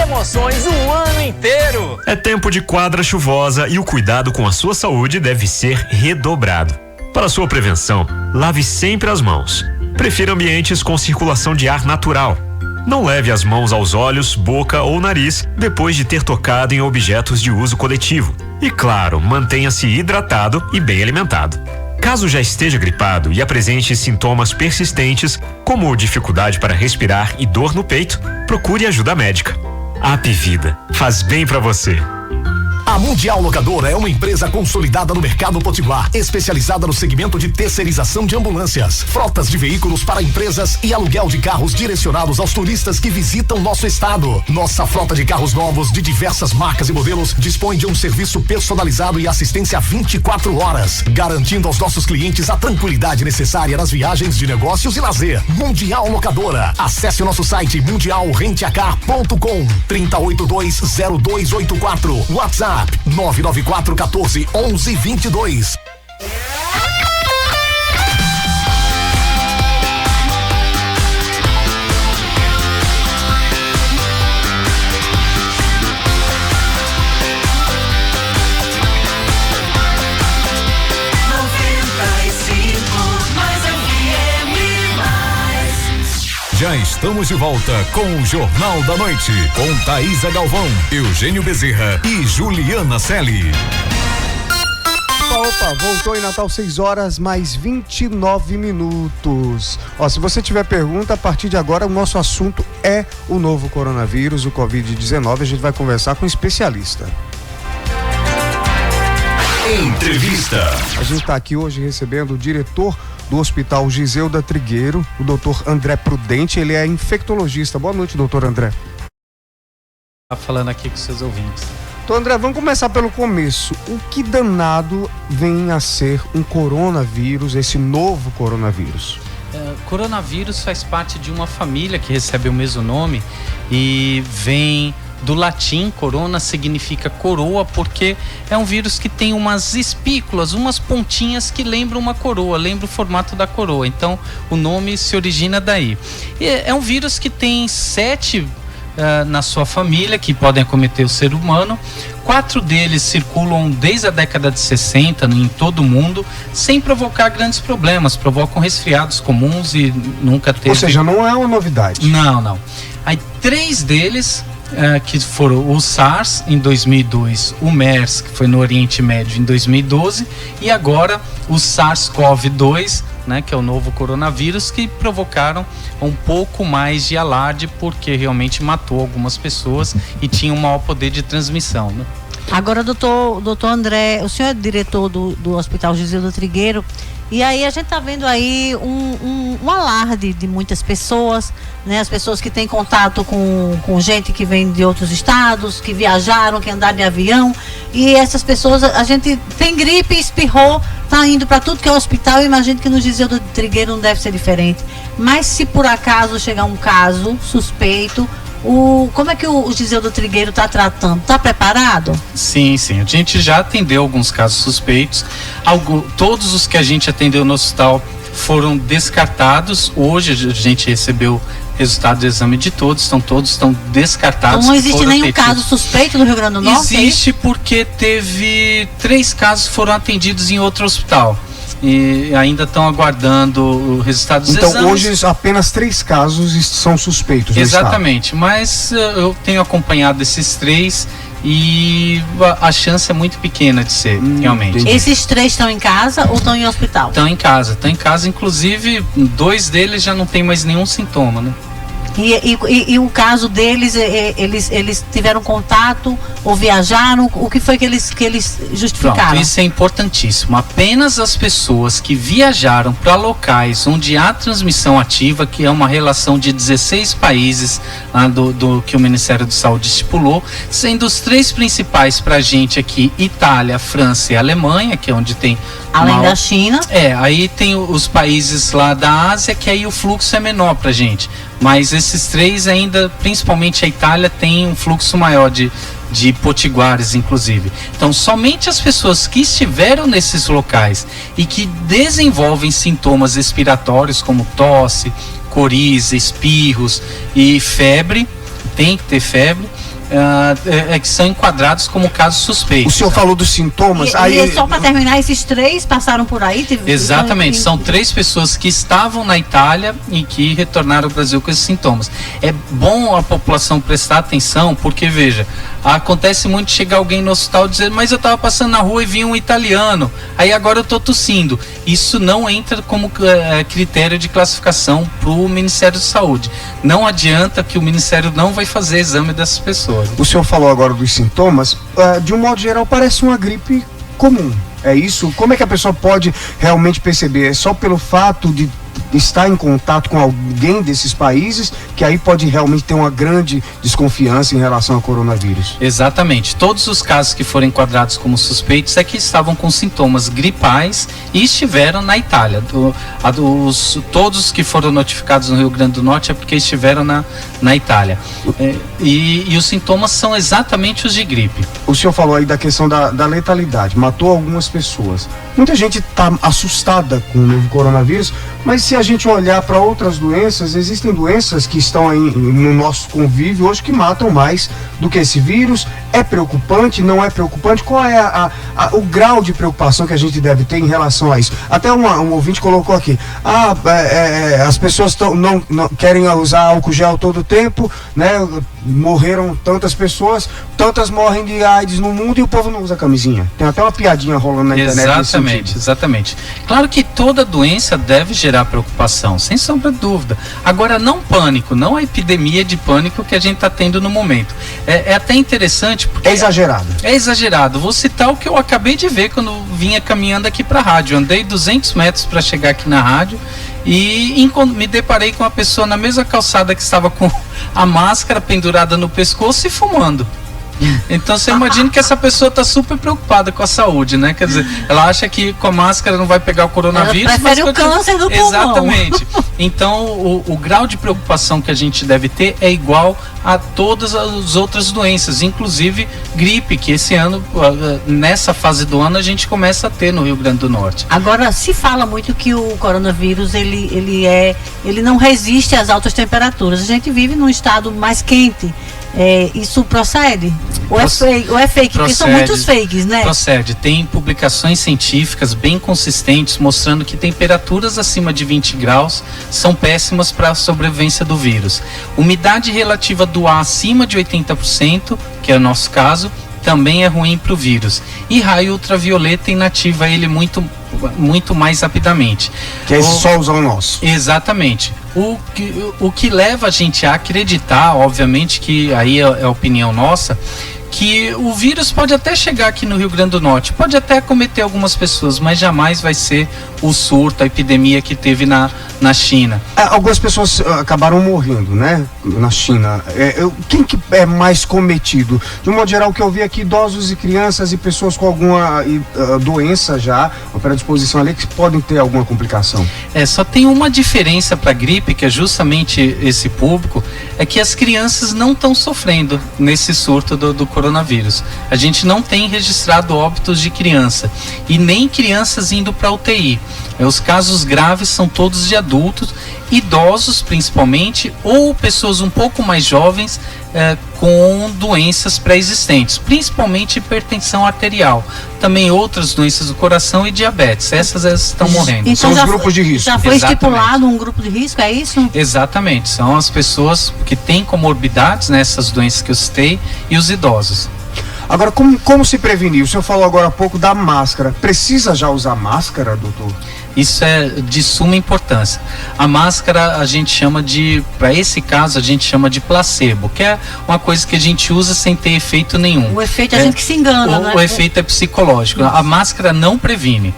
emoções o ano inteiro. É tempo de quadra chuvosa e o cuidado com a sua saúde deve ser redobrado. Para sua prevenção, lave sempre as mãos. Prefira ambientes com circulação de ar natural. Não leve as mãos aos olhos, boca ou nariz depois de ter tocado em objetos de uso coletivo. E claro, mantenha-se hidratado e bem alimentado. Caso já esteja gripado e apresente sintomas persistentes, como dificuldade para respirar e dor no peito, procure ajuda médica. Apvida, faz bem para você. A Mundial Locadora é uma empresa consolidada no mercado potiguar, especializada no segmento de terceirização de ambulâncias, frotas de veículos para empresas e aluguel de carros direcionados aos turistas que visitam nosso estado. Nossa frota de carros novos de diversas marcas e modelos dispõe de um serviço personalizado e assistência 24 horas, garantindo aos nossos clientes a tranquilidade necessária nas viagens de negócios e lazer. Mundial Locadora. Acesse o nosso site mundialrenteacar.com 30820284. WhatsApp 994 14 11 22. Já estamos de volta com o Jornal da Noite, com Thaísa Galvão, Eugênio Bezerra e Juliana Celli. Opa, voltou em Natal 6 horas mais 29 minutos. Ó, se você tiver pergunta, a partir de agora o nosso assunto é o novo coronavírus, o Covid-19. A gente vai conversar com um especialista. Entrevista. A gente está aqui hoje recebendo o diretor do Hospital Giseuda Trigueiro, o doutor André Prudente. Ele é infectologista. Boa noite, doutor André. Tá falando aqui com seus ouvintes. Então, André, vamos começar pelo começo. O que danado vem a ser um coronavírus, esse novo coronavírus? Coronavírus faz parte de uma família que recebe o mesmo nome e vem do latim. Corona significa coroa, porque é um vírus que tem umas espículas, umas pontinhas que lembram uma coroa, lembra o formato da coroa. Então o nome se origina daí. É um vírus que tem 7 na sua família, que podem acometer o ser humano. 4 deles circulam desde a década de 60 em todo o mundo, sem provocar grandes problemas, provocam resfriados comuns e nunca teve... Ou seja, não é uma novidade. Não. Aí 3 deles, que foram o SARS em 2002, o MERS, que foi no Oriente Médio, em 2012, e agora o SARS-CoV-2, que é o novo coronavírus, que provocaram um pouco mais de alarde, porque realmente matou algumas pessoas e tinha um maior poder de transmissão. Agora, doutor André, o senhor é diretor do Hospital Giseuda Trigueiro, e aí a gente está vendo aí um alarde de muitas pessoas, as pessoas que têm contato com gente que vem de outros estados, que viajaram, que andaram de avião, e essas pessoas, a gente tem gripe, espirrou, está indo para tudo que é hospital. Eu imagino que no Giseuda Trigueiro não deve ser diferente, mas se por acaso chegar um caso suspeito, como é que o Giseuda Trigueiro está tratando? Está preparado? Sim. A gente já atendeu alguns casos suspeitos. Todos os que a gente atendeu no hospital foram descartados. Hoje a gente recebeu resultado do exame de todos estão descartados. Então não existe nenhum caso suspeito no Rio Grande do Norte? Existe, porque teve 3 casos que foram atendidos em outro hospital e ainda estão aguardando o resultado dos exames. Então hoje apenas 3 casos são suspeitos. Exatamente, mas eu tenho acompanhado esses 3 e a chance é muito pequena de ser, realmente. Entendi. Esses 3 estão em casa ou estão em hospital? Estão em casa, inclusive 2 deles já não tem mais nenhum sintoma, E o caso deles, eles tiveram contato ou viajaram? O que foi que eles justificaram? Pronto, isso é importantíssimo. Apenas as pessoas que viajaram para locais onde há transmissão ativa, que é uma relação de 16 países do que o Ministério da Saúde estipulou, sendo os 3 principais para a gente aqui: Itália, França e Alemanha, que é onde tem... Além da China? Aí tem os países lá da Ásia, que aí o fluxo é menor pra gente. Mas esses 3 ainda, principalmente a Itália, tem um fluxo maior de potiguares, inclusive. Então, somente as pessoas que estiveram nesses locais e que desenvolvem sintomas respiratórios, como tosse, coriza, espirros e febre, tem que ter febre, que são enquadrados como casos suspeitos. O senhor falou dos sintomas. E só para terminar, esses 3 passaram por aí? Exatamente, são 3 pessoas que estavam na Itália e que retornaram ao Brasil com esses sintomas. É bom a população prestar atenção, porque veja, acontece muito chegar alguém no hospital e dizer, mas eu estava passando na rua e vi um italiano, aí agora eu estou tossindo. Isso não entra como critério de classificação para o Ministério da Saúde. Não adianta que o Ministério não vai fazer exame dessas pessoas. O senhor falou agora dos sintomas, de um modo geral parece uma gripe comum, é isso? Como é que a pessoa pode realmente perceber? É só pelo fato de estar em contato com alguém desses países que aí pode realmente ter uma grande desconfiança em relação ao coronavírus? Exatamente, todos os casos que foram enquadrados como suspeitos é que estavam com sintomas gripais e estiveram na Itália. Todos que foram notificados no Rio Grande do Norte é porque estiveram na Itália. E os sintomas são exatamente os de gripe. O senhor falou aí da questão da letalidade, matou algumas pessoas. Muita gente está assustada com o novo coronavírus, mas se a gente olhar para outras doenças, existem doenças que estão aí no nosso convívio hoje que matam mais do que esse vírus. É preocupante? Não é preocupante? Qual é o grau de preocupação que a gente deve ter em relação a isso? Até um ouvinte colocou aqui, as pessoas não querem usar álcool gel todo o tempo, né? Morreram tantas pessoas, tantas morrem de AIDS no mundo e o povo não usa camisinha. Tem até uma piadinha rolando na internet. Exatamente. Claro que toda doença deve gerar preocupação, sem sombra de dúvida. Agora, não pânico, não a epidemia de pânico que a gente está tendo no momento. É até interessante porque... É exagerado. É exagerado. Vou citar o que eu acabei de ver quando vinha caminhando aqui para a rádio. Andei 200 metros para chegar aqui na rádio e me deparei com uma pessoa na mesma calçada que estava com a máscara pendurada no pescoço e fumando. Então você imagina que essa pessoa está super preocupada com a saúde, né? Quer dizer, ela acha que com a máscara não vai pegar o coronavírus. Ela prefere o câncer do pulmão. Exatamente. Então o grau de preocupação que a gente deve ter é igual a todas as outras doenças, inclusive gripe, que esse ano, nessa fase do ano, a gente começa a ter no Rio Grande do Norte. Agora, se fala muito que o coronavírus ele não resiste às altas temperaturas. A gente vive num estado mais quente. Isso procede? Ou é fake? Porque são muitos fakes, né? Procede. Tem publicações científicas bem consistentes mostrando que temperaturas acima de 20 graus são péssimas para a sobrevivência do vírus. Umidade relativa do ar acima de 80%, que é o nosso caso, também é ruim para o vírus. E raio ultravioleta inativa ele muito mais rapidamente. Que é esse solzão nosso. Exatamente. O que leva a gente a acreditar, obviamente que aí é a opinião nossa, que o vírus pode até chegar aqui no Rio Grande do Norte, pode até acometer algumas pessoas, mas jamais vai ser o surto, a epidemia que teve na China. Algumas pessoas acabaram morrendo, né, na China. Quem que é mais cometido? De um modo geral, o que eu vi aqui, idosos e crianças e pessoas com alguma doença já, uma predisposição ali, que podem ter alguma complicação. Só tem uma diferença para a gripe, que é justamente esse público, é que as crianças não estão sofrendo nesse surto do coronavírus. A gente não tem registrado óbitos de criança e nem crianças indo para UTI. Os casos graves são todos de adultos, idosos principalmente, ou pessoas um pouco mais jovens com doenças pré-existentes, principalmente hipertensão arterial. Também outras doenças do coração e diabetes. Essas estão morrendo. Então, são os grupos de risco. Já foi estipulado um grupo de risco, é isso? Exatamente. São as pessoas que têm comorbidades, né, essas doenças que eu citei, e os idosos. Agora, como se prevenir? O senhor falou agora há pouco da máscara. Precisa já usar máscara, doutor? Isso é de suma importância. A máscara a gente chama para esse caso, a gente chama de placebo, que é uma coisa que a gente usa sem ter efeito nenhum. O efeito é a gente que se engana, né? O efeito é psicológico. A máscara não previne.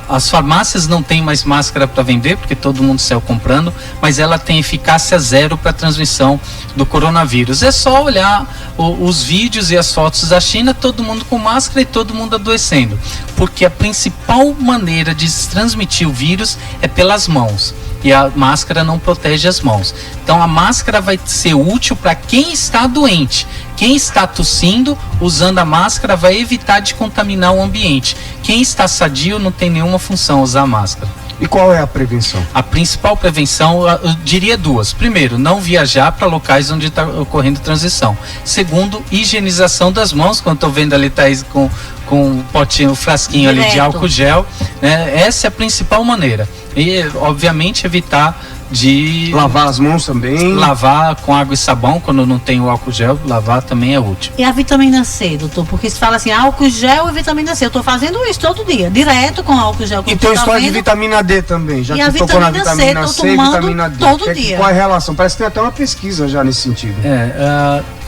As farmácias não têm mais máscara para vender, porque todo mundo saiu comprando, mas ela tem eficácia zero para a transmissão do coronavírus. É só olhar os vídeos e as fotos da China, todo mundo com máscara e todo mundo adoecendo. Porque a principal maneira de se transmitir o vírus é pelas mãos. E a máscara não protege as mãos. Então a máscara vai ser útil para quem está doente. Quem está tossindo, usando a máscara, vai evitar de contaminar o ambiente. Quem está sadio não tem nenhuma função usar a máscara. E qual é a prevenção? A principal prevenção, eu diria duas. Primeiro, não viajar para locais onde está ocorrendo transição. Segundo, higienização das mãos, quando estou vendo ali Thaís com um potinho, um frasquinho ali de álcool gel, né? Essa é a principal maneira. E, obviamente, evitar de lavar as mãos também. Lavar com água e sabão, quando não tem o álcool gel, lavar também é útil. E a vitamina C, doutor? Porque se fala assim, álcool gel e vitamina C. Eu tô fazendo isso todo dia, direto com álcool gel. E tem história de vitamina D também, já que tocou na vitamina C e vitamina D. Todo dia. Qual é a relação? Parece que tem até uma pesquisa já nesse sentido.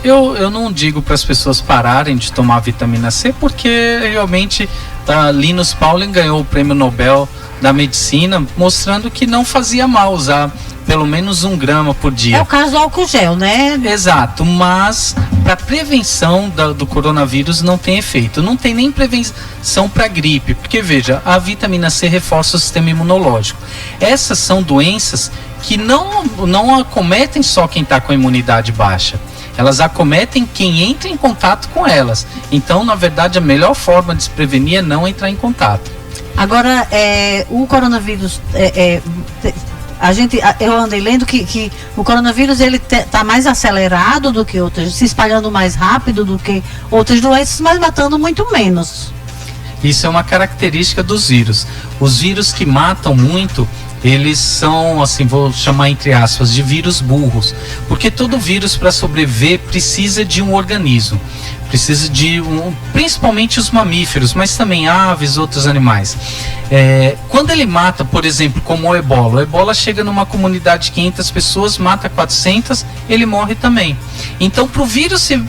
Eu não digo para as pessoas pararem de tomar vitamina C, porque realmente Linus Pauling ganhou o prêmio Nobel da medicina, mostrando que não fazia mal usar pelo menos 1 grama por dia. É o caso do álcool gel, né? Exato, mas para prevenção do coronavírus não tem efeito. Não tem nem prevenção para gripe, porque veja, a vitamina C reforça o sistema imunológico. Essas são doenças que não acometem só quem está com a imunidade baixa. Elas acometem quem entra em contato com elas. Então, na verdade, a melhor forma de se prevenir é não entrar em contato. Agora, o coronavírus, eu andei lendo que o coronavírus ele está mais acelerado do que outras, se espalhando mais rápido do que outras doenças, mas matando muito menos. Isso é uma característica dos vírus. Os vírus que matam muito, eles são, assim, vou chamar entre aspas, de vírus burros. Porque todo vírus, para sobreviver, precisa de um organismo. Precisa de principalmente os mamíferos, mas também aves, outros animais. Quando ele mata, por exemplo, como o ebola chega numa comunidade de 500 pessoas, mata 400, ele morre também. Então, para o vírus se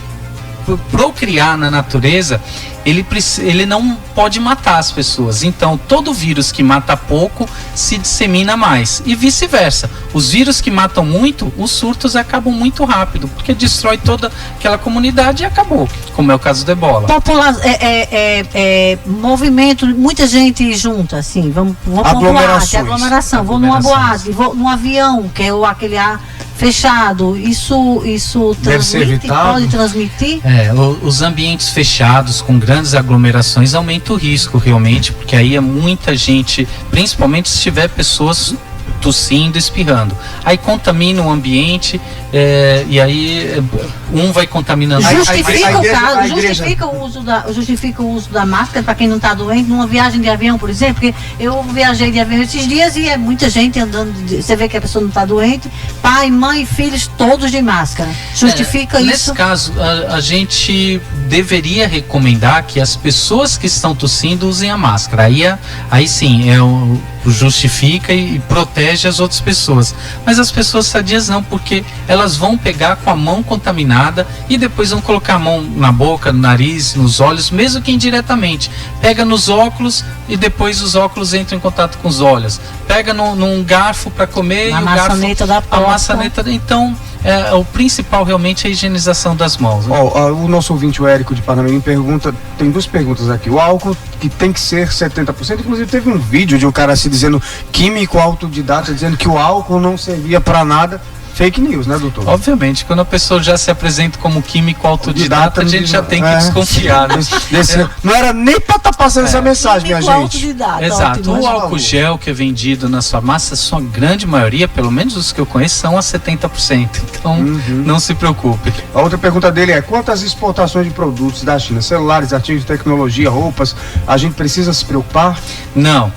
procriar na natureza, ele não pode matar as pessoas. Então, todo vírus que mata pouco se dissemina mais. E vice-versa. Os vírus que matam muito, os surtos acabam muito rápido, porque destrói toda aquela comunidade e acabou, como é o caso do ebola. Movimento, muita gente junta, assim, vamos pra uma boate, aglomeração, vou numa boate, vou num avião, que é aquele ar fechado, isso transmite, pode transmitir? Os ambientes fechados com grandes aglomerações aumenta o risco realmente, porque aí é muita gente, principalmente se tiver pessoas tossindo, espirrando. Aí contamina o ambiente e aí um vai contaminando. Justifica o uso da máscara para quem não está doente numa viagem de avião, por exemplo, porque eu viajei de avião esses dias e é muita gente andando, você vê que a pessoa não está doente, pai, mãe, filhos, todos de máscara. Justifica isso? Nesse caso, a gente deveria recomendar que as pessoas que estão tossindo usem a máscara. Aí sim, justifica e protege as outras pessoas. Mas as pessoas sadias não, porque elas vão pegar com a mão contaminada e depois vão colocar a mão na boca, no nariz, nos olhos, mesmo que indiretamente. Pega nos óculos e depois os óculos entram em contato com os olhos. Pega num garfo para comer a maçaneta da porta. A maçaneta. Então, o principal realmente é a higienização das mãos. Né? O nosso ouvinte, o Érico de Parnamirim, tem 2 perguntas aqui. O álcool, que tem que ser 70%, inclusive teve um vídeo de um cara se dizendo, químico autodidata, dizendo que o álcool não servia para nada. Fake news, né, doutor? Obviamente, quando a pessoa já se apresenta como químico autodidata, a gente já tem que desconfiar. Né? Não era nem para estar passando essa mensagem, minha gente. Exato. O álcool gel que é vendido nas farmácias, sua grande maioria, pelo menos os que eu conheço, são a 70%. Então, não se preocupe. A outra pergunta dele é: quantas exportações de produtos da China, celulares, artigos de tecnologia, roupas, a gente precisa se preocupar? Não.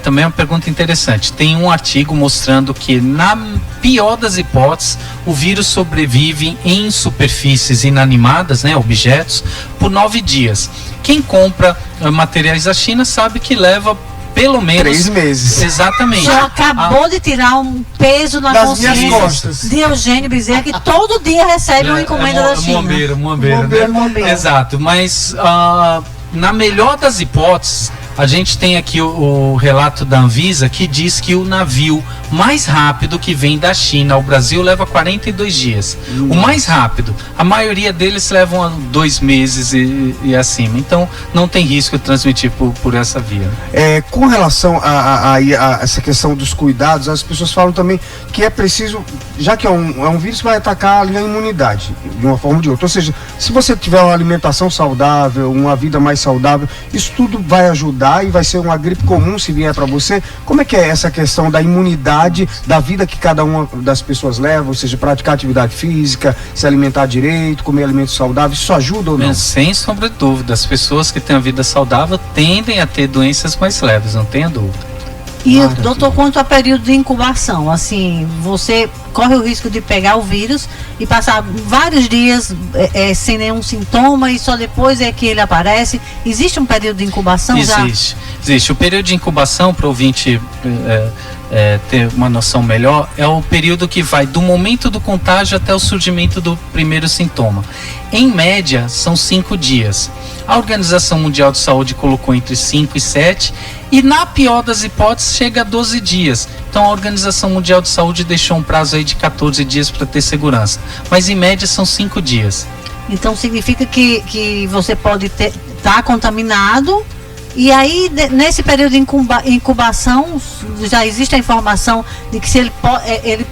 Também é uma pergunta interessante. Tem um artigo mostrando que, na pior das hipóteses, o vírus sobrevive em superfícies inanimadas, né, objetos, por 9 dias. Quem compra materiais da China sabe que leva pelo menos 3 meses. Exatamente. Já acabou de tirar um peso na consciência de Eugênio Bezerra, que todo dia recebe uma encomenda da China. Bombeiro. Exato, mas na melhor das hipóteses, a gente tem aqui o relato da Anvisa, que diz que o navio mais rápido que vem da China ao Brasil leva 42 dias. O mais rápido. A maioria deles levam 2 meses e acima. Então, não tem risco de transmitir por essa via. Com relação a essa questão dos cuidados, as pessoas falam também que é preciso, já que é um vírus que vai atacar ali a imunidade, de uma forma ou de outra. Ou seja, se você tiver uma alimentação saudável, uma vida mais saudável, isso tudo vai ajudar dar e vai ser uma gripe comum se vier para você. Como é que é essa questão da imunidade, da vida que cada uma das pessoas leva, ou seja, praticar atividade física, se alimentar direito, comer alimentos saudáveis, isso ajuda ou não? Sem sombra de dúvida, as pessoas que têm uma vida saudável tendem a ter doenças mais leves, não tenha dúvida. E, doutor, quanto ao período de incubação, assim, você corre o risco de pegar o vírus e passar vários dias sem nenhum sintoma e só depois é que ele aparece. Existe um período de incubação? Existe. O período de incubação, para o ouvinte ter uma noção melhor, é o período que vai do momento do contágio até o surgimento do primeiro sintoma. Em média, são 5 dias. A Organização Mundial de Saúde colocou entre 5 e 7 e, na pior das hipóteses, chega a 12 dias. Então a Organização Mundial de Saúde deixou um prazo aí de 14 dias para ter segurança. Mas em média são 5 dias. Então significa que você pode estar contaminado. E aí, nesse período de incubação, já existe a informação de que se ele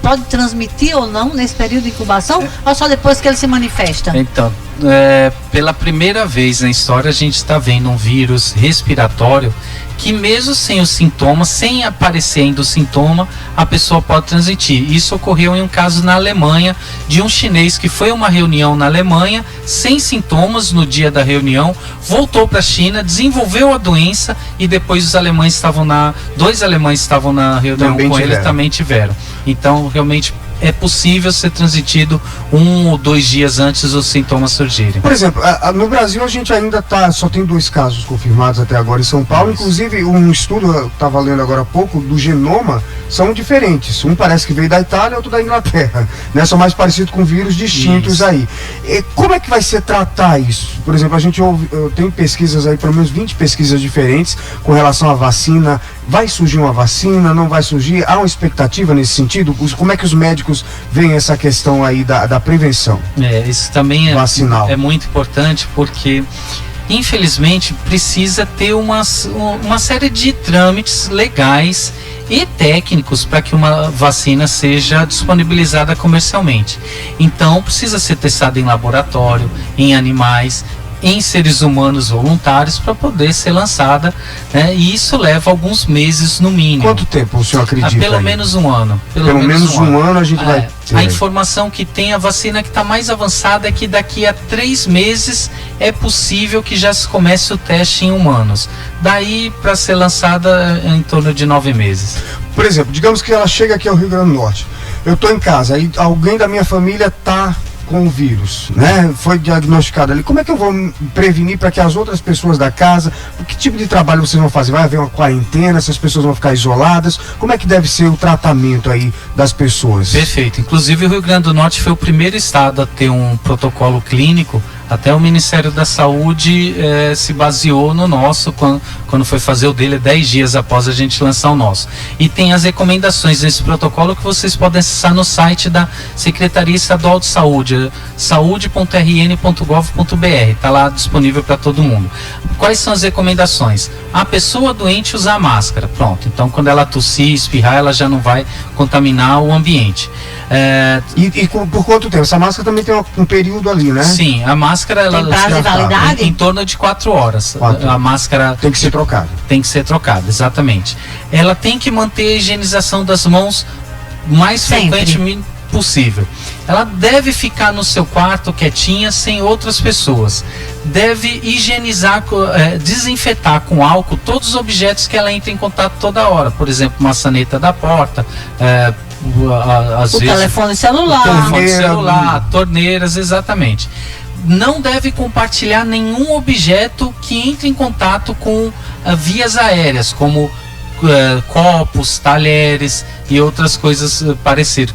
pode transmitir ou não nesse período de incubação, ou só depois que ele se manifesta? Então, pela primeira vez na história, a gente está vendo um vírus respiratório que mesmo sem os sintomas, sem aparecer ainda o sintoma, a pessoa pode transmitir. Isso ocorreu em um caso na Alemanha, de um chinês que foi a uma reunião na Alemanha, sem sintomas no dia da reunião, voltou para a China, desenvolveu a doença e depois dois alemães estavam na reunião com ele, também tiveram. Então, realmente, é possível ser transmitido 1 ou 2 dias antes dos sintomas surgirem. Por exemplo, no Brasil a gente ainda só tem 2 casos confirmados até agora em São Paulo. Inclusive, um estudo, eu estava lendo agora há pouco, do genoma, são diferentes. Um parece que veio da Itália, outro da Inglaterra, né? São mais parecidos com vírus distintos aí. E como é que vai ser tratar isso? Por exemplo, a gente tem pesquisas aí, pelo menos 20 pesquisas diferentes com relação à vacina. Vai surgir uma vacina? Não vai surgir? Há uma expectativa nesse sentido? Como é que os médicos veem essa questão aí da prevenção? Isso também é muito importante, porque infelizmente precisa ter uma série de trâmites legais e técnicos para que uma vacina seja disponibilizada comercialmente. Então precisa ser testada em laboratório, em animais, em seres humanos voluntários para poder ser lançada, né? E isso leva alguns meses no mínimo. Quanto tempo o senhor acredita? Pelo menos um ano. Pelo menos um ano a gente vai ter. A informação que tem, a vacina que está mais avançada é que daqui a 3 meses é possível que já se comece o teste em humanos. Daí para ser lançada em torno de 9 meses. Por exemplo, digamos que ela chega aqui ao Rio Grande do Norte. Eu estou em casa, aí alguém da minha família está com o vírus, né? Foi diagnosticado ali. Como é que eu vou prevenir para que as outras pessoas da casa, que tipo de trabalho vocês vão fazer? Vai haver uma quarentena, essas pessoas vão ficar isoladas? Como é que deve ser o tratamento aí das pessoas? Perfeito. Inclusive o Rio Grande do Norte foi o primeiro estado a ter um protocolo clínico. Até o Ministério da Saúde se baseou no nosso quando foi fazer o dele 10 dias após a gente lançar o nosso. E tem as recomendações desse protocolo que vocês podem acessar no site da Secretaria Estadual de Saúde, saude.rn.gov.br. Está lá disponível para todo mundo. Quais são as recomendações? A pessoa doente usar máscara. Pronto. Então, quando ela tossir, espirrar, ela já não vai contaminar o ambiente. E por quanto tempo? Essa máscara também tem um período ali, né? Sim, a máscara tem prazo de validade? Em torno de 4 horas. A máscara tem que ser trocada. Tem que ser trocada, exatamente. Ela tem que manter a higienização das mãos mais frequentemente possível. Ela deve ficar no seu quarto quietinha, sem outras pessoas. Deve higienizar, desinfetar com álcool todos os objetos que ela entra em contato toda hora. Por exemplo, maçaneta da porta, às vezes, telefone celular, torneiras, exatamente. Não deve compartilhar nenhum objeto que entre em contato com vias aéreas, como copos, talheres e outras coisas parecidas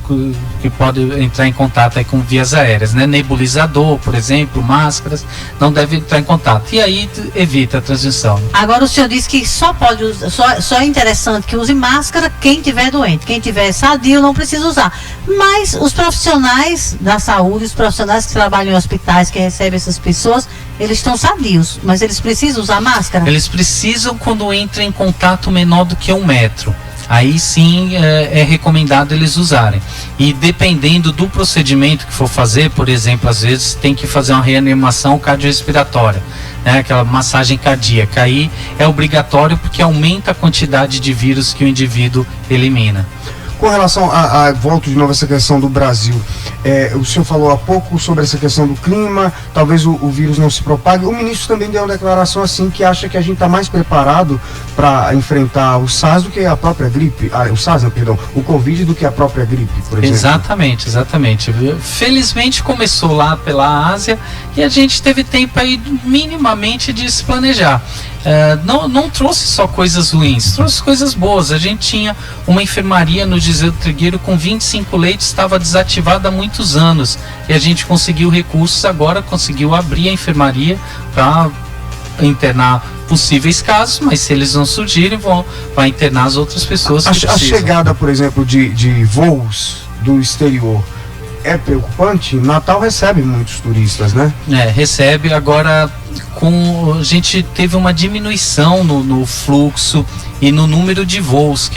que podem entrar em contato aí com vias aéreas, né? Nebulizador, por exemplo, máscaras, não deve entrar em contato. E aí evita a transmissão. Agora o senhor disse que só é interessante que use máscara quem tiver doente. Quem tiver sadio não precisa usar. Mas os profissionais da saúde, os profissionais que trabalham em hospitais, que recebem essas pessoas, eles estão sadios, mas eles precisam usar máscara? Eles precisam quando entram em contato menor do que 1 metro. aí sim é recomendado eles usarem. E dependendo do procedimento que for fazer, por exemplo, às vezes tem que fazer uma reanimação cardiorrespiratória, né, aquela massagem cardíaca, aí é obrigatório porque aumenta a quantidade de vírus que o indivíduo elimina. Com relação a volto de novo essa questão do Brasil, o senhor falou há pouco sobre essa questão do clima, talvez o vírus não se propague. O ministro também deu uma declaração assim que acha que a gente está mais preparado para enfrentar o SARS do que a própria gripe, o Covid do que a própria gripe, por exemplo. Exatamente. Felizmente começou lá pela Ásia e a gente teve tempo aí minimamente de se planejar. Não trouxe só coisas ruins, trouxe coisas boas. A gente tinha uma enfermaria no Giseu do Trigueiro com 25 leitos, estava desativada há muitos anos e a gente conseguiu recursos, agora conseguiu abrir a enfermaria para internar possíveis casos, mas se eles não surgirem, vai internar as outras pessoas que precisam. A chegada, por exemplo, de voos do exterior é preocupante? Natal recebe muitos turistas, né? Recebe. Agora, a gente teve uma diminuição no fluxo e no número de voos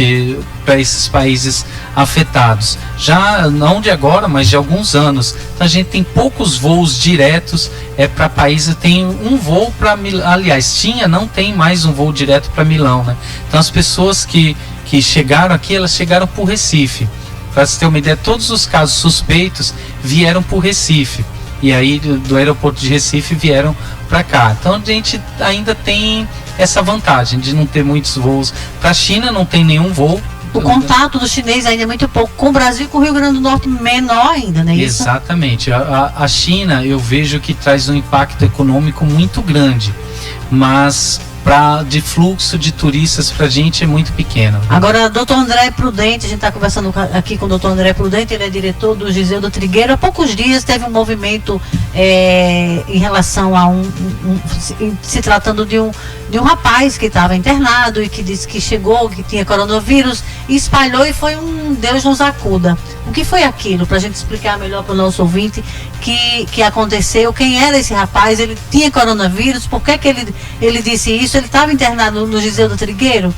para esses países afetados. Já não de agora, mas de alguns anos. Então, a gente tem poucos voos diretos para países. Tem um voo para Milão. Aliás, não tem mais um voo direto para Milão, né? Então, as pessoas que chegaram aqui, elas chegaram por Recife. Para você ter uma ideia, todos os casos suspeitos vieram por Recife. E aí do aeroporto de Recife vieram para cá. Então a gente ainda tem essa vantagem de não ter muitos voos. Para a China não tem nenhum voo. O contato do chinês ainda é muito pouco. Com o Brasil e com o Rio Grande do Norte menor ainda, não é isso? Exatamente. A China eu vejo que traz um impacto econômico muito grande. Mas de fluxo de turistas pra gente é muito pequeno. Agora, doutor André Prudente, a gente está conversando aqui com o doutor André Prudente, ele é diretor do Giseu do Trigueiro. Há poucos dias teve um movimento em relação a se tratando de um rapaz que estava internado e que disse que chegou, que tinha coronavírus, e espalhou e foi um Deus nos acuda. O que foi aquilo? Para a gente explicar melhor para o nosso ouvinte que aconteceu, quem era esse rapaz, ele tinha coronavírus, por que ele disse isso? Ele estava internado no Giseu do Trigueiro?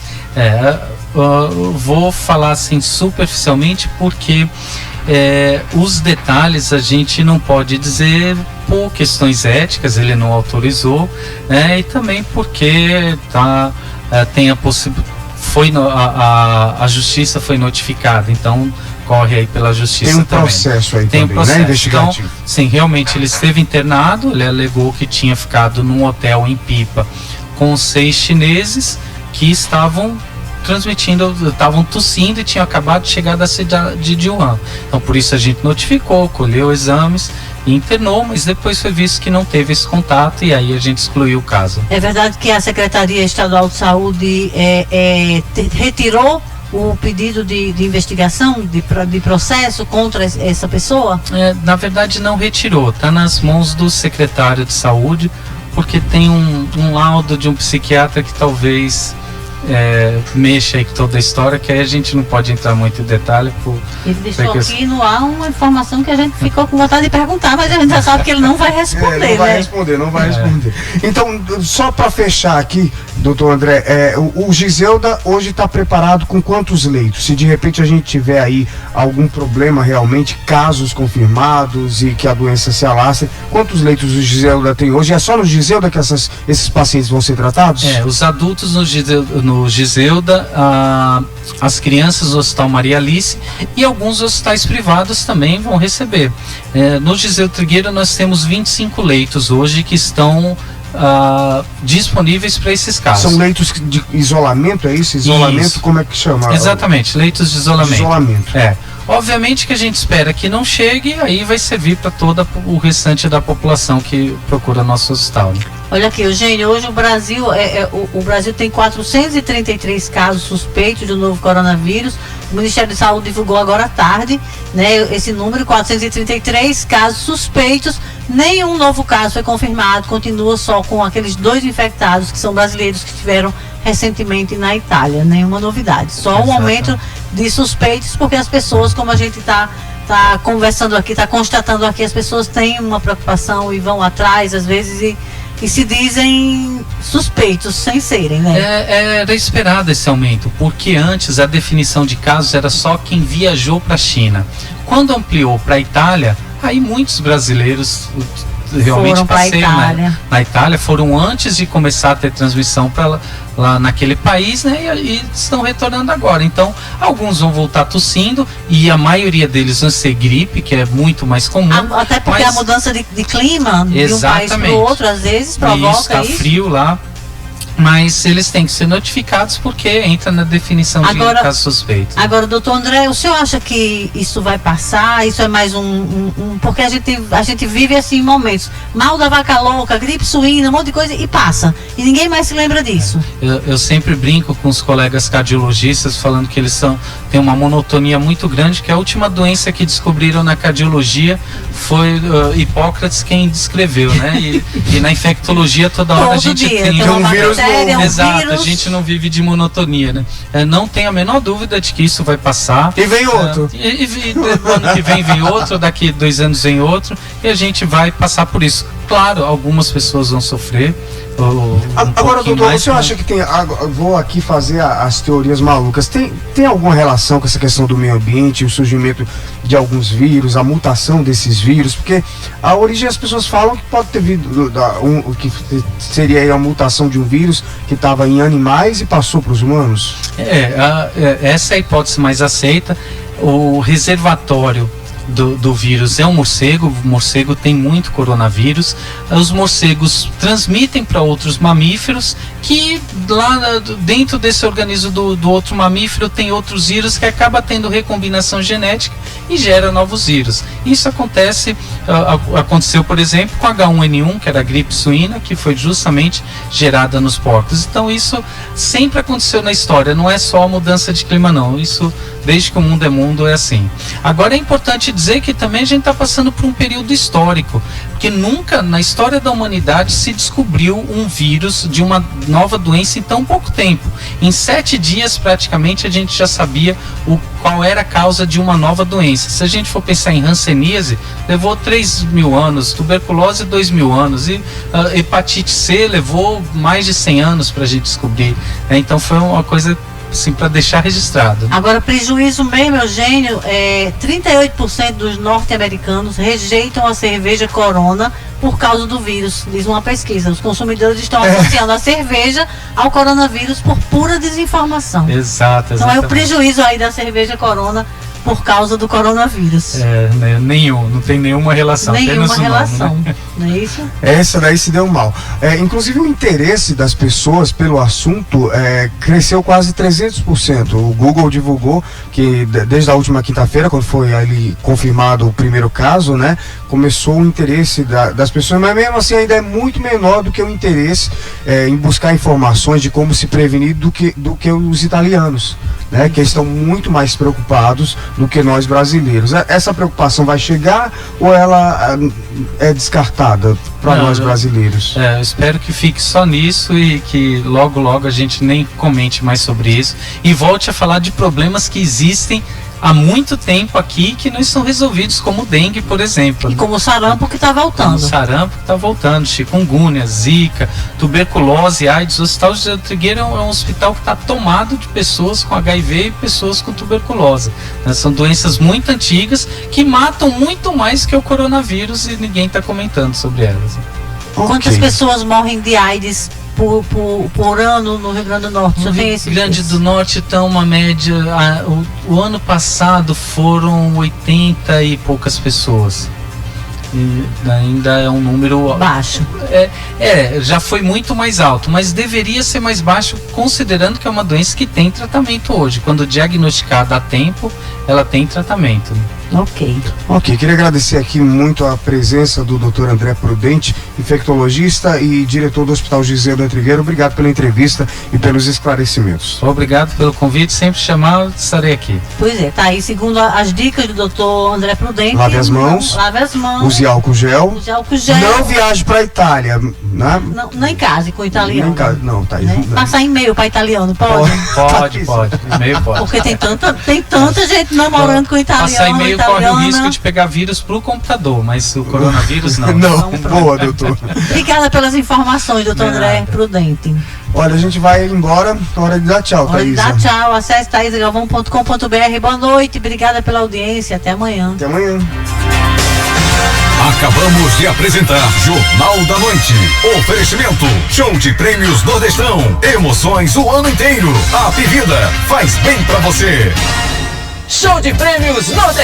Vou falar assim superficialmente porque os detalhes a gente não pode dizer por questões éticas, ele não autorizou, né? E também porque tem a possibilidade, a justiça foi notificada, então corre aí pela justiça. Tem um também. Processo aí tem também, processo, né? Investigativo. Então, sim, realmente ele esteve internado, ele alegou que tinha ficado num hotel em Pipa com 6 chineses que estavam tossindo e tinham acabado de chegar da cidade de Wuhan. Então por isso a gente notificou, colheu exames e internou, mas depois foi visto que não teve esse contato e aí a gente excluiu o caso. É verdade que a Secretaria Estadual de Saúde retirou o pedido de investigação, de processo contra essa pessoa? Na verdade não retirou, está nas mãos do secretário de saúde, porque tem um laudo de um psiquiatra que talvez mexa aí com toda a história, que aí a gente não pode entrar muito em detalhe. Ele deixou aqui no ar uma informação que a gente ficou com vontade de perguntar, mas a gente já sabe que ele não vai responder. Não vai responder. Então, só para fechar aqui, doutor André, o Giseuda hoje está preparado com quantos leitos? Se de repente a gente tiver aí algum problema realmente, casos confirmados e que a doença se alastre, quantos leitos o Giseuda tem hoje? É só no Giseuda que esses pacientes vão ser tratados? Os adultos no Giseuda, as crianças no Hospital Maria Alice e alguns hospitais privados também vão receber. No Giseu Trigueiro nós temos 25 leitos hoje que estão disponíveis para esses casos. São leitos de isolamento, é isso? Isolamento, isso. Como é que chama? Exatamente, leitos de isolamento. Obviamente que a gente espera que não chegue, aí vai servir para todo o restante da população que procura nosso hospital. Olha aqui, Eugênio, hoje o Brasil, o Brasil tem 433 casos suspeitos do novo coronavírus. O Ministério da Saúde divulgou agora à tarde, né, esse número, 433 casos suspeitos. Nenhum novo caso foi confirmado, continua só com aqueles 2 infectados que são brasileiros que tiveram recentemente na Itália. Nenhuma novidade, só um aumento de suspeitos, porque as pessoas, como a gente está conversando aqui, está constatando aqui, as pessoas têm uma preocupação e vão atrás, às vezes, que se dizem suspeitos, sem serem, né? Era esperado esse aumento, porque antes a definição de casos era só quem viajou para a China. Quando ampliou para a Itália, aí muitos brasileiros realmente passeiam na Itália, foram antes de começar a ter transmissão lá naquele país, né? E estão retornando agora. Então, alguns vão voltar tossindo e a maioria deles vão ser gripe, que é muito mais comum. Até porque a mudança de clima de um país para o outro, às vezes, provoca isso. Está frio lá. Mas eles têm que ser notificados porque entra na definição de caso suspeito. Agora, doutor André, o senhor acha que isso vai passar? Isso é mais porque a gente vive assim em momentos. Mal da vaca louca, gripe suína, um monte de coisa e passa. E ninguém mais se lembra disso. Eu sempre brinco com os colegas cardiologistas falando que eles têm uma monotonia muito grande, que a última doença que descobriram na cardiologia foi Hipócrates quem descreveu, né? E na infectologia toda hora a gente tem um vírus novo. Exato, a gente não vive de monotonia, né? Não tem a menor dúvida de que isso vai passar. E vem outro. Ano que vem outro, daqui 2 anos vem outro, e a gente vai passar por isso. Claro, algumas pessoas vão sofrer. Agora, doutor, o senhor acha que tem... Vou aqui fazer as teorias malucas. Tem alguma relação com essa questão do meio ambiente, o surgimento de alguns vírus, a mutação desses vírus? Porque a origem, as pessoas falam que pode ter vindo que seria aí a mutação de um vírus que estava em animais e passou para os humanos? Essa é a hipótese mais aceita. O reservatório do vírus é um morcego. O morcego tem muito coronavírus. Os morcegos transmitem para outros mamíferos, que lá dentro desse organismo do outro mamífero tem outros vírus que acaba tendo recombinação genética e gera novos vírus. Isso aconteceu, por exemplo, com H1N1, que era a gripe suína, que foi justamente gerada nos porcos. Então isso sempre aconteceu na história, não é só a mudança de clima não, isso desde que o mundo é mundo é assim. Agora é importante dizer que também a gente está passando por um período histórico, porque nunca na história da humanidade se descobriu um vírus de uma nova doença em tão pouco tempo. Em 7 dias praticamente a gente já sabia qual era a causa de uma nova doença. Se a gente for pensar em hanseníase, levou 3.000 anos, tuberculose 2.000 anos, e hepatite C levou mais de 100 anos para a gente descobrir. Então foi uma coisa assim, para deixar registrado. Agora, prejuízo mesmo, Eugênio, 38% dos norte-americanos rejeitam a cerveja Corona por causa do vírus, diz uma pesquisa. Os consumidores estão associando a cerveja ao coronavírus por pura desinformação. Exato, então é o prejuízo aí da cerveja Corona por causa do coronavírus. Não tem nenhuma relação. Nenhuma relação, nome, né? Não é isso? Essa daí se deu mal. Inclusive o interesse das pessoas pelo assunto cresceu quase 300%. O Google divulgou que desde a última quinta-feira, quando foi ali confirmado o primeiro caso, né, começou o interesse das pessoas, mas mesmo assim ainda é muito menor do que o interesse em buscar informações de como se prevenir do que os italianos, né, que estão muito mais preocupados do que nós brasileiros. Essa preocupação vai chegar ou ela é descartada para nós brasileiros? Eu espero que fique só nisso e que logo a gente nem comente mais sobre isso e volte a falar de problemas que existem há muito tempo aqui que não estão resolvidos, como o dengue, por exemplo. E como o sarampo que está voltando. Como o sarampo que está voltando, chikungunya, zika, tuberculose, AIDS. O Hospital José do Trigueiro é um hospital que está tomado de pessoas com HIV e pessoas com tuberculose. São doenças muito antigas que matam muito mais que o coronavírus e ninguém está comentando sobre elas. Quantas pessoas morrem de AIDS por ano no Rio Grande do Norte? No Rio Grande do Norte está uma média, o ano passado foram 80 e poucas pessoas. E ainda é um número baixo. Já foi muito mais alto, mas deveria ser mais baixo, considerando que é uma doença que tem tratamento hoje. Quando diagnosticada a tempo, ela tem tratamento. Ok, queria agradecer aqui muito a presença do Dr. André Prudente, infectologista e diretor do Hospital José do Trigueiro. Obrigado pela entrevista e pelos esclarecimentos. Obrigado pelo convite, sempre chamar, estarei aqui. Pois é, tá aí, segundo as dicas do Dr. André Prudente. Lave as mãos. Use álcool gel. Não viaje para a Itália, né? Não em casa com o italiano. Não, tá aí. Né? Passar e-mail para italiano, pode? Pode. E-mail pode. Porque tem tanta gente namorando com o italiano. Passar e-mail corre o risco de pegar vírus pro computador, mas o coronavírus não. Não, boa, doutor. Obrigada pelas informações, doutor André Prudente. Olha, a gente vai embora, hora de dar tchau, Hora de Thaísa. dar tchau, acesse taisagalvão.com.br. Boa noite, obrigada pela audiência, até amanhã. Até amanhã. Acabamos de apresentar Jornal da Noite. Oferecimento: show de prêmios Nordestão. Emoções o ano inteiro. A Vida faz bem pra você. Show de prêmios Nordestão.